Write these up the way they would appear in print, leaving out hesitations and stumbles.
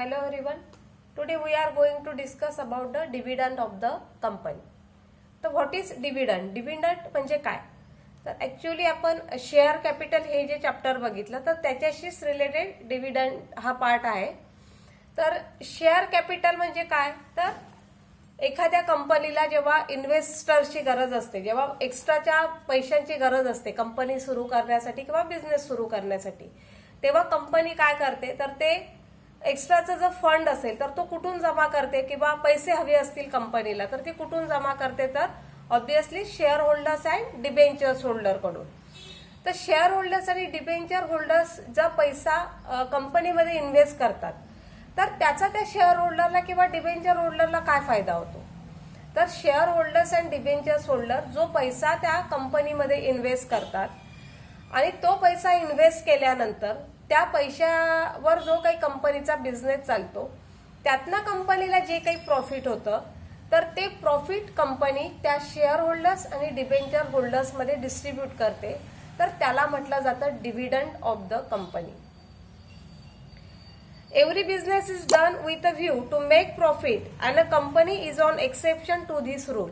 Hello everyone. Today we are going to discuss about the dividend of the company. तर what is dividend? Dividend म्हणजे काय? तर actually आपण share capital हे जे चॅप्टर बघितलं तर त्याच्याशीच रिलेटेड डिव्हिडंड हा पार्ट आहे. तर शेअर कॅपिटल म्हणजे काय? तर एखाद्या कंपनीला जेव्हा इन्व्हेस्टर्सची गरज असते, जेव्हा एक्स्ट्राच्या पैशांची गरज असते कंपनी सुरू करण्यासाठी किंवा बिझनेस सुरू करण्यासाठी, तेव्हा कंपनी काय करते तर ते एक्स्ट्राचा जर फंड असेल तर तो कुठून जमा करते किंवा पैसे हवे असतील कंपनीला तर ते कुठून जमा करते तर obviously share holders and debentures holder कडून. तर शेअर होल्डर्स आणि डिबेंचर होल्डर्स जर पैसा कंपनीमध्ये इन्व्हेस्ट करतात तर त्याचा त्या शेअर होल्डरला किंवा डिबेंचर होल्डरला काय फायदा होतो? तर share holders and debentures holder जो पैसा त्या कंपनीमध्ये इन्व्हेस्ट करतात आणि तो पैसा इन्व्हेस्ट केल्यानंतर त्या पैशावर जो काही कंपनीचा बिझनेस चालतो त्यातनं कंपनीला जे काही प्रॉफिट होतं तर ते प्रॉफिट कंपनी त्या शेअर होल्डर्स आणि डिबेंचर होल्डर्स मध्ये डिस्ट्रीब्यूट करते. तर त्याला म्हटलं जातं dividend of the company. Every business is done with a view to make profit and a company is on exception to this rule.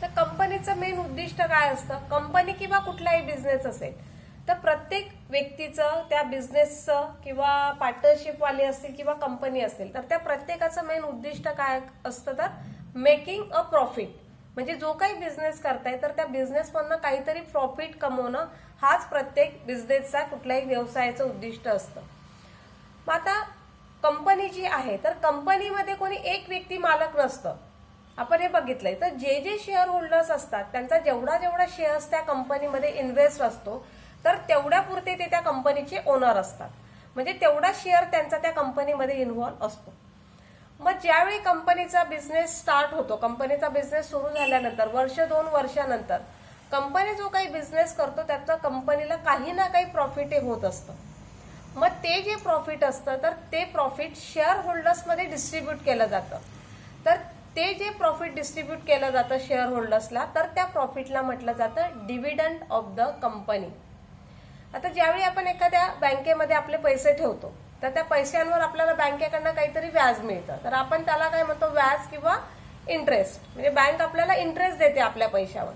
तर कंपनीचं मेन उद्दिष्ट काय असतं? कंपनी किंवा कुठलाही बिझनेस असेल तर प्रत्येक व्यक्तीचं त्या बिझनेसचं किंवा पार्टनरशिप वाले असतील किंवा कंपनी असेल तर त्या प्रत्येकाचं मेन उद्दिष्ट काय असतं तर मेकिंग अ प्रॉफिट. म्हणजे जो काही बिझनेस करताय तर त्या बिझनेसमधनं काहीतरी प्रॉफिट कमवणं हाच प्रत्येक बिझनेसचा कुठल्याही व्यवसायाचं उद्दिष्ट असतं. मग आता कंपनी जी आहे तर कंपनीमध्ये कोणी एक व्यक्ती मालक नसतं. आपण हे बघितलंय. तर जे जे शेअर होल्डर्स असतात त्यांचा जेवढा शेअर्स त्या कंपनीमध्ये इन्व्हेस्ट असतो तर तेवढ्या पुरते ते त्या कंपनीचे ओनर असतात. म्हणजे तेवढा शेअर त्यांचा त्या कंपनीमध्ये इन्व्हॉल्व असतो. मग ज्यावेळी कंपनीचा बिझनेस स्टार्ट होतो, कंपनीचा बिझनेस सुरू झाल्यानंतर वर्ष 2 वर्षानंतर कंपनी जो काही बिझनेस करतो त्यातनं कंपनीला काही ना काही प्रॉफिट होत असतं. मग ते जे प्रॉफिट असतं तर ते प्रॉफिट शेअर होल्डर्समध्ये डिस्ट्रीब्यूट केलं जातं. तर ते जे प्रॉफिट डिस्ट्रीब्यूट केलं जातं शेअर होल्डर्सला तर त्या प्रॉफिटला म्हटलं जातं डिव्हिडंड ऑफ द कंपनी. आता ज्यावेळी आपण एखाद्या बँकेमध्ये आपले पैसे ठेवतो तर त्या पैशांवर आपल्याला बँकेकडनं काहीतरी व्याज मिळतं तर आपण त्याला काय म्हणतो? व्याज किंवा इंटरेस्ट. म्हणजे बँक आपल्याला इंटरेस्ट देते आपल्या पैशावर.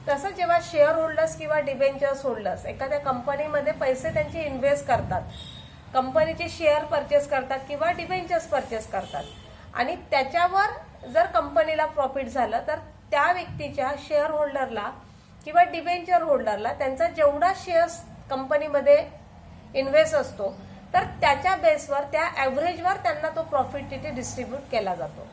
तसं जेव्हा शेअर होल्डर्स किंवा डिबेंचर्स होल्डर्स एखाद्या कंपनीमध्ये पैसे त्यांचे इन्व्हेस्ट करतात, कंपनीचे शेअर परचेस करतात किंवा डिबेंचर्स परचेस करतात आणि त्याच्यावर जर कंपनीला प्रॉफिट झालं तर त्या व्यक्तीच्या शेअर होल्डरला किंवा डिबेंचर होल्डरला त्यांचा जेवढा शेअर्स कंपनीमध्ये इन्व्हेस्ट असतो तर त्याच्या बेसवर त्या ऍव्हरेजवर त्यांना तो प्रॉफिट तिथे डिस्ट्रीब्यूट केला जातो.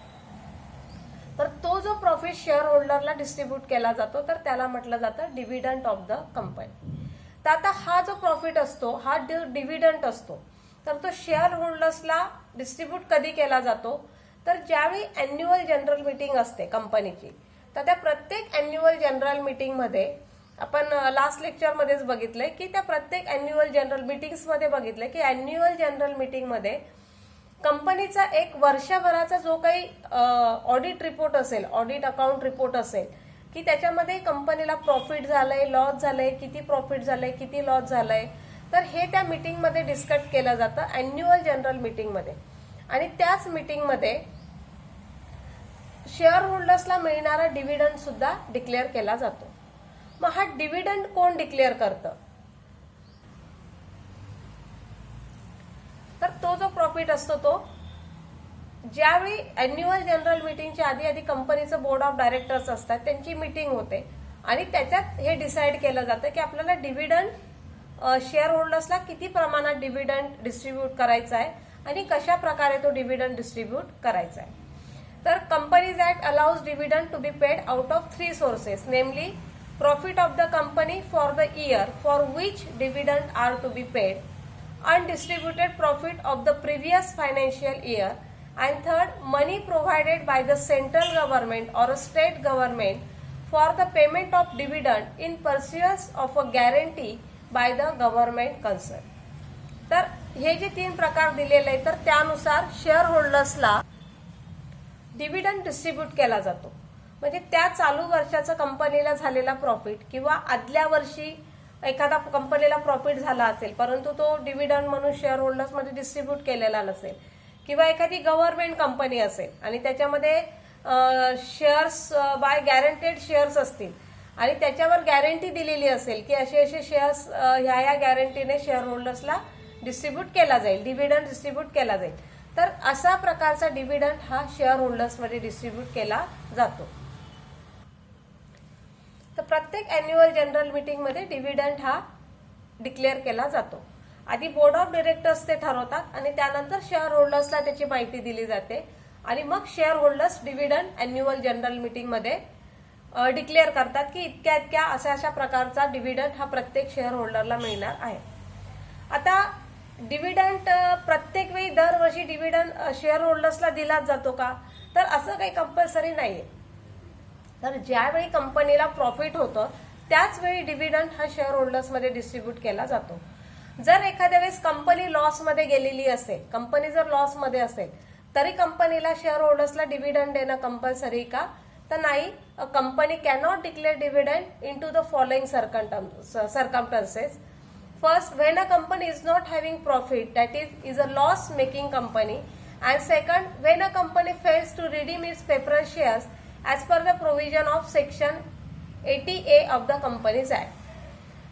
तर तो जो प्रॉफिट शेअर होल्डरला डिस्ट्रीब्यूट केला जातो तर त्याला म्हटलं जातं डिव्हिडंड ऑफ द कंपनी. तर आता हा जो प्रॉफिट असतो हा डिव्हिडंड असतो तर तो शेअर होल्डर्सला डिस्ट्रीब्यूट कधी केला जातो तर ज्यावेळी अॅन्युअल जनरल मीटिंग असते कंपनीची. तर त्या प्रत्येक अॅन्युअल जनरल मीटिंगमध्ये आपण लास्ट लेक्चरमध्येच बघितलंय की त्या प्रत्येक अॅन्युअल जनरल मीटिंग्समध्ये बघितलंय की अॅन्युअल जनरल मीटिंगमध्ये कंपनीचा एक वर्षभराचा जो काही ऑडिट रिपोर्ट असेल, ऑडिट अकाउंट रिपोर्ट असेल की त्याच्यामध्ये कंपनीला प्रॉफिट झालंय, लॉस झालंय, किती प्रॉफिट झालंय, किती लॉस झालंय, तर हे त्या मीटिंगमध्ये डिस्कस केलं जातं अॅन्युअल जनरल मीटिंगमध्ये. आणि त्याच मीटिंगमध्ये शेअर होल्डर्सला मिळणारा डिव्हिडंड सुद्धा डिक्लेअर केला जातो. मग हा डिव्हिडंड कोण डिक्लेअर करतं? तर तो जो प्रॉफिट असतो तो ज्यावेळी अॅन्युअल जनरल मीटिंगच्या आधी कंपनीचं बोर्ड ऑफ डायरेक्टर्स असतात त्यांची मीटिंग होते आणि त्याच्यात हे डिसाईड केलं जातं की आपल्याला डिव्हिडंड शेअर होल्डर्सला किती प्रमाणात डिव्हिडंड डिस्ट्रीब्यूट करायचा आहे आणि कशा प्रकारे तो डिव्हिडंड डिस्ट्रीब्यूट करायचा आहे. तर companies act allows dividend to be paid out of 3 sources, namely profit of the company for the year for which dividend are to be paid, undistributed profit of the previous financial year, and third, money provided by the central government or a state government for the payment of dividend in pursuance of a guarantee by the government concerned. तर हे जे 3 प्रकार दिलेले आहेत तर त्यानुसार share होल्डर्सला dividend distribute केला जातो. म्हणजे त्या चालू वर्षाचा कंपनीला झालेला प्रॉफिट किंवा आदल्या वर्षी एखादा कंपनीला प्रॉफिट झाला असेल परंतु तो डिव्हिडंड म्हणून शेअर होल्डर्समध्ये डिस्ट्रीब्यूट केलेला नसेल, किंवा एखादी गव्हर्नमेंट कंपनी असेल आणि त्याच्यामध्ये शेअर्स बाय गॅरंटेड शेअर्स असतील आणि त्याच्यावर गॅरंटी दिलेली असेल की असे असे शेअर्स ह्या गॅरंटीने शेअर होल्डर्सला डिस्ट्रीब्यूट केला जाईल, डिव्हिडंड डिस्ट्रीब्यूट केला जाईल, तर अशा प्रकारचा डिव्हिडंड हा शेअर होल्डर्समध्ये डिस्ट्रीब्यूट केला जातो. तर प्रत्येक अॅन्युअल जनरल मीटिंगमध्ये डिव्हिडंड हा डिक्लेअर केला जातो. आधी बोर्ड ऑफ डिरेक्टर्स ते ठरवतात आणि त्यानंतर शेअर होल्डर्सला त्याची माहिती दिली जाते आणि मग share holders dividend annual general मीटिंगमध्ये डिक्लेअर करतात की इतक्या इतक्या अशा प्रकारचा डिव्हिडंड हा प्रत्येक शेअर होल्डरला मिळणार आहे. आता डिव्हिडंड प्रत्येक वेळी दरवर्षी डिव्हिडंड शेअर होल्डर्सला दिलाच जातो का, तर असं काही कंपल्सरी नाहीये. तर ज्यावेळी कंपनीला प्रॉफिट होतं त्याच वेळी डिव्हिडंड हा शेअर होल्डर्समध्ये डिस्ट्रीब्यूट केला जातो. जर एखाद्या वेळेस कंपनी लॉसमध्ये गेलेली असेल, कंपनी जर लॉसमध्ये असेल तरी कंपनीला शेअर होल्डर्सला डिव्हिडंड देणं कंपल्सरी का, तर नाही. A company cannot declare dividend in to the following circumstances. First, when a company is not having profit, that is a loss-making company. And second, when a company fails to redeem its preference shares as per the provision of section 80A of the Companies Act.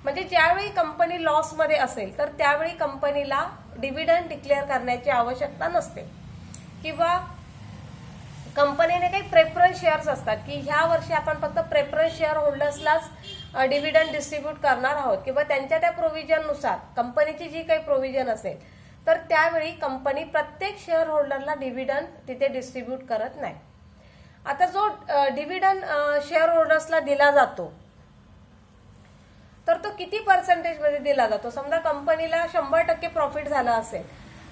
म्हणजे ज्यावेळी company लॉसमध्ये असेल तर त्यावेळी कंपनीला dividend declare करण्याची आवश्यकता नसते, किंवा कंपनीने काही प्रेफरन्स शेअर्स असतात की ह्या वर्षी आपण फक्त प्रेफरन्स शेअर होल्डर्सलाच डिव्हिडंड डिस्ट्रीब्यूट करणार आहोत, किंवा त्यांच्या त्या प्रोव्हिजननुसार कंपनीची जी काही प्रोव्हिजन असेल तर त्यावेळी कंपनी प्रत्येक शेअर होल्डरला डिव्हिडंड तिथे डिस्ट्रीब्यूट करत नाही. आता जो डिव्हिडंड शेअर होल्डर्सला दिला जातो तर तो किती पर्सेंटेजमध्ये दिला जातो. समजा कंपनीला 100% प्रॉफिट झाला असेल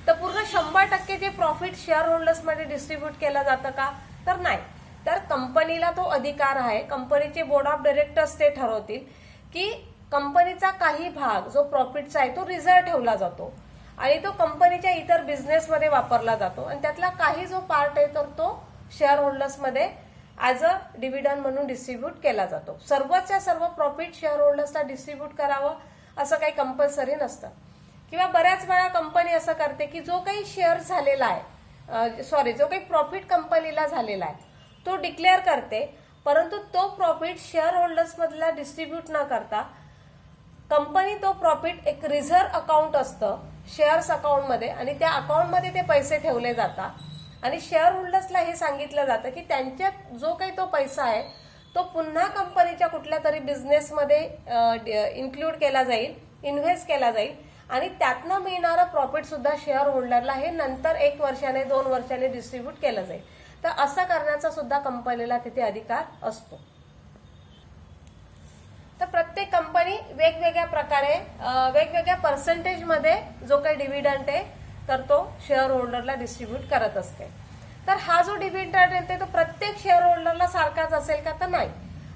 तर पूर्ण 100% जे प्रॉफिट शेअर होल्डर्समध्ये डिस्ट्रीब्यूट केलं जातं का, तर नाही. तर कंपनीला तो अधिकार आहे, कंपनीचे बोर्ड ऑफ डायरेक्टर्स ते ठरवतील की कंपनीचा काही भाग जो प्रॉफिटचा आहे तो रिझर्व्ह ठेवला जातो आणि तो कंपनीच्या इतर बिझनेसमध्ये वापरला जातो आणि त्यातला काही जो पार्ट आहे तर तो शेअर होल्डर्समध्ये ॲज अ डिव्हिडंड म्हणून डिस्ट्रीब्यूट केला जातो. सर्वच्या सर्व प्रॉफिट शेअर होल्डर्सला डिस्ट्रीब्यूट करावं असं काही कंपल्सरी नसतं. किंवा बऱ्याच वेळा कंपनी असं करते की जो काही शेअर झालेला आहे, जो काही प्रॉफिट कंपनीला झालेला आहे तो डिक्लेअर करते, परंतु तो प्रॉफिट शेअर होल्डर्स मधला डिस्ट्रीब्यूट न करता कंपनी तो प्रॉफिट एक रिझर्व्ह अकाउंट असतं शेअर्स अकाउंटमध्ये आणि त्या अकाउंटमध्ये ते पैसे ठेवले जातात आणि शेअर होल्डर्सला हे सांगितलं जातं की त्यांच्यात जो काही तो पैसा आहे तो पुन्हा कंपनीच्या कुठल्या तरी बिझनेसमध्ये इन्क्लूड केला जाईल, इन्व्हेस्ट केला जाईल आणि त्यातनं मिळणारं प्रॉफिट सुद्धा शेअर होल्डरला हे नंतर 1 वर्षाने 2 वर्षाने डिस्ट्रीब्यूट केलं जाईल. तर असं करण्याचा सुद्धा कंपनीला तिथे अधिकार असतो. तर प्रत्येक कंपनी वेगवेगळ्या प्रकारे वेगवेगळ्या पर्सेंटेजमध्ये जो काही डिव्हिडंड आहे तर तो शेअर होल्डरला डिस्ट्रीब्यूट करत असते. तर हा जो डिव्हिडंड आहे तो प्रत्येक शेअर होल्डरला सारखाच असेल का, तर नाही.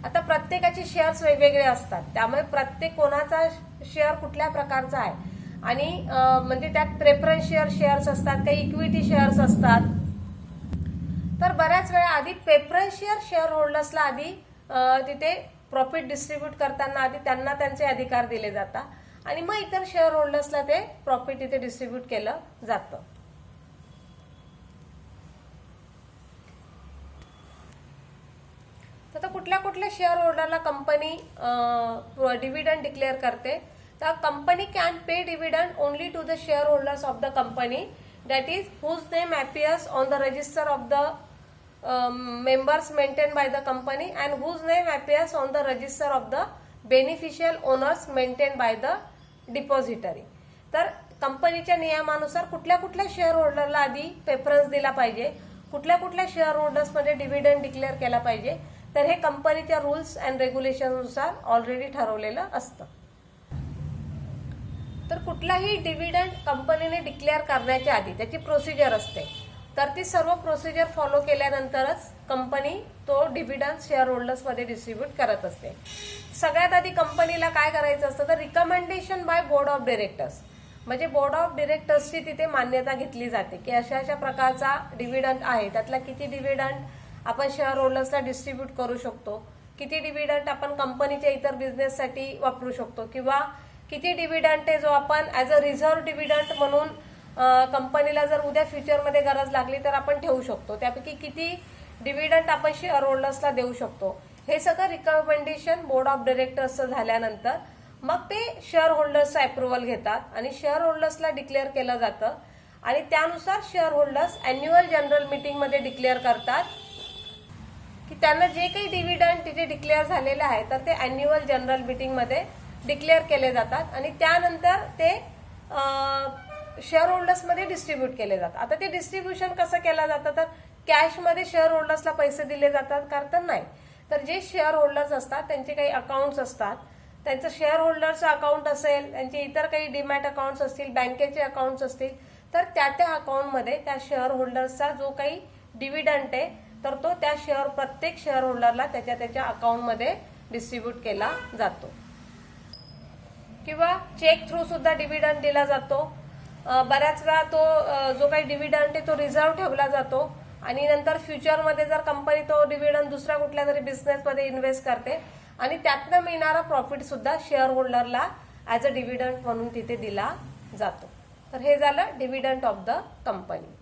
आता प्रत्येकाचे शेअर्स वेगवेगळे असतात, त्यामुळे प्रत्येक कोणाचा शेअर कुठल्या प्रकारचा आहे आणि म्हणजे त्यात प्रेफरन्स शेअर्स असतात, काही इक्विटी शेअर्स असतात. तर बऱ्याच वेळा आधी प्रेफरन्स शेअर होल्डर्सला आधी तिथे प्रॉफिट डिस्ट्रीब्यूट करताना आधी त्यांना त्यांचे अधिकार दिले जातात आणि मग इतर शेअर होल्डर्सला ते प्रॉफिट तिथे डिस्ट्रीब्यूट केलं जातं. तर कुठल्या कुठल्या शेअर होल्डरला कंपनी डिव्हिडंड डिक्लेअर करते, तर company can pay dividend only to the share holders of the company that is whose name appears on the register of the members maintained by the company and whose name appears on the register of the beneficial owners maintained by the depository. तर कंपनीच्या नियमानुसार कुठल्या कुठल्या share होल्डरला आधी preference दिला पाहिजे, कुठल्या कुठल्या शेअर होल्डर्स मध्ये डिव्हिडंड डिक्लेअर केला पाहिजे, तर हे कंपनीच्या रूल्स अँड रेग्युलेशननुसार ऑलरेडी ठरवलेलं असतं. तर कुठलाही डिव्हिडंड कंपनीने डिक्लेअर करण्याच्या आधी त्याची प्रोसिजर असते, तर ती सर्व प्रोसिजर फॉलो केल्यानंतरच कंपनी तो डिव्हिडंड शेअर होल्डर्स मध्ये डिस्ट्रीब्यूट करत असते. सगळ्यात आधी कंपनीला काय करायचं असतं, तर recommendation by board of directors, म्हणजे बोर्ड ऑफ डायरेक्टर्सची तिथे मान्यता घेतली जाते की अशा अशा प्रकारचा डिव्हिडंड आहे, त्यातला किती डिव्हिडंड आपण शेअर होल्डर्सला डिस्ट्रीब्यूट करू शकतो, किती डिव्हिडंड आपण कंपनीच्या इतर बिझनेससाठी वापरू शकतो, किंवा किती डिव्हिडंड आहे जो आपण ऍज अ रिझर्व्ह डिव्हिडंड म्हणून कंपनीला जर उद्या फ्युचरमध्ये गरज लागली तर आपण ठेवू शकतो, त्यापैकी किती डिव्हिडंड आपण शेअर होल्डर्सला देऊ शकतो. हे सगळं रिकमेंडेशन बोर्ड ऑफ डायरेक्टर्सचं झाल्यानंतर मग ते शेअर होल्डर्सचं अप्रुव्हल घेतात आणि शेअर होल्डर्सला डिक्लेअर केलं जातं आणि त्यानुसार शेअर होल्डर्स अॅन्युअल जनरल मीटिंगमध्ये डिक्लेअर करतात की त्यांना जे काही डिव्हिडंड तिथे डिक्लेअर झालेले आहे तर ते अॅन्युअल जनरल मीटिंगमध्ये डिक्लेअर केले जातात आणि त्यानंतर ते शेअर होल्डर्समध्ये डिस्ट्रीब्यूट केले जातात. आता ते डिस्ट्रीब्युशन कसं केलं जातं, तर कॅशमध्ये शेअर होल्डर्सला पैसे दिले जातात का, तर नाही. तर जे शेअर होल्डर्स असतात त्यांचे काही अकाउंट्स असतात, त्यांचं शेअर होल्डरचं अकाउंट असेल, त्यांचे इतर काही डीमॅट अकाउंट्स असतील, बँकेचे अकाउंट्स असतील, तर त्या अकाउंटमध्ये त्या शेअर होल्डर्सचा जो काही डिव्हिडंड आहे तर तो त्या प्रत्येक शेअर होल्डरला त्याच्या अकाउंटमध्ये डिस्ट्रीब्यूट केला जातो. किंवा चेक थ्रू सुद्धा डिव्हिडंड दिला जातो. बऱ्याच वेळा तो जो काही डिव्हिडंड आहे तो रिझर्व्ह ठेवला जातो आणि नंतर फ्युचरमध्ये जर कंपनी तो डिव्हिडंड दुसऱ्या कुठल्या तरी बिझनेसमध्ये इन्व्हेस्ट करते आणि त्यातनं मिळणारा प्रॉफिट सुद्धा शेअर होल्डरला ऍज अ डिव्हिडंड म्हणून तिथे दिला जातो. तर हे झालं डिव्हिडंड ऑफ द कंपनी.